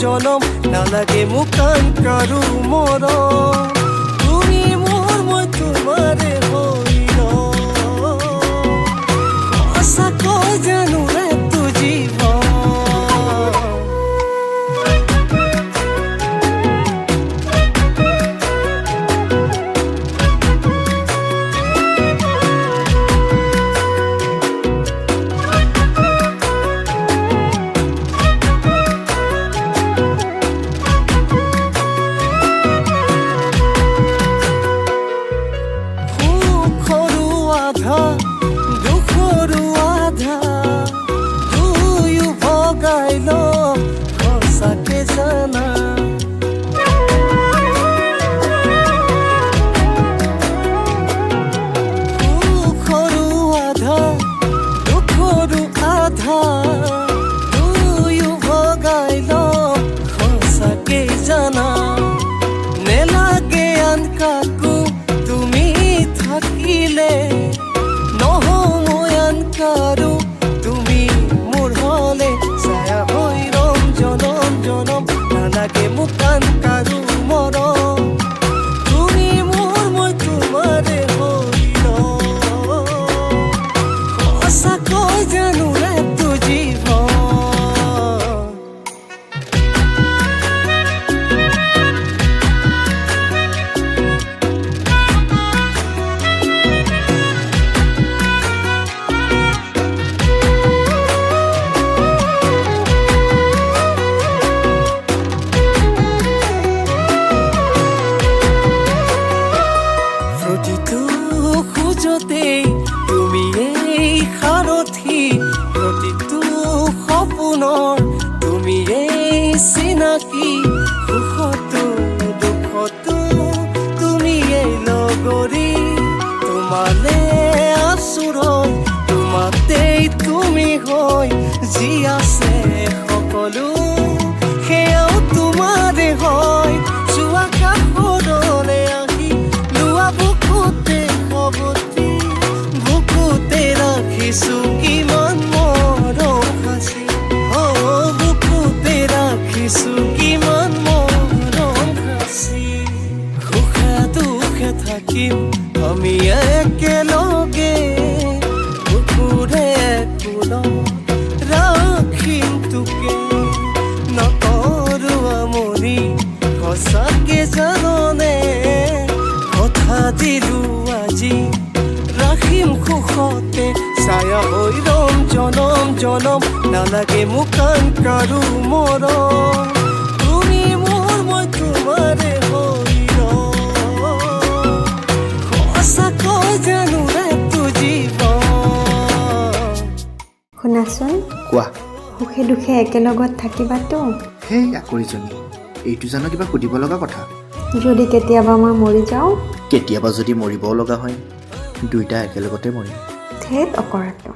জনম নালাগে মোক আন কাৰো মৰম তুমি মোৰ মই তোমাৰে হৈ সঁচাকৈ জানো নে তো জীৱন দুখৰো আধা দুয়ো ভগাই ল সঁচাকে জানা সুখৰো আধা দুখৰো আধা দুয়ো ভগাই ল সঁচাকে জানা নেলাগে আন কাকো তুমি থাকিলে কাৰো তুমি মোৰ হলে ছায়া হৈ ৰম জনম জনম নালাগে মোক আন কাৰো মৰম তুমি মোৰ মই তোমাৰে হৈ সঁচাকৈ জানো নে তো জীৱন তুমি এই সাৰথি প্ৰতিটো সপোনৰ তুমি এই চিনাকি সুখতো দুখতো তুমি এই লগৰী তোমালে আচুৰয় তোমাতেই তুমি হৈ যি আছে সকলো সেয়াও তোমাৰে হয় যোৱা কাষৰলে আহি লোৱা বুকুতে খবতি বুকুতে ৰাখিছো কিমান মৰম সাঁচি বুকুতে ৰাখিছো কিমান মৰম সাঁচি সুখে দুখে থাকিম আমি একেলগে বুকুৰে কোলত ৰাখিম তোকে নকৰো আমনি সঁচাকে জাননে কথা দিলো আজি ৰাখিম সুখতে ছায়া হৈ ৰম জনম জনম নালাগে মোক আন কাৰো মৰম তুমি মোৰ মই তোমাৰে হৈ সঁচাকৈ জানো নে তো জীৱন শুনাচোন কোৱা সুখে দুখে একেলগত থাকিবাতো সেই আকৰিজনী এইটো জানো কিবা সুধিব লগা কথা যদি কেতিয়াবা মই মৰি যাওঁ কেতিয়াবা যদি মৰিবও লগা হয় দুইটা একেলগতে মৰিম ধেত অকৰাটো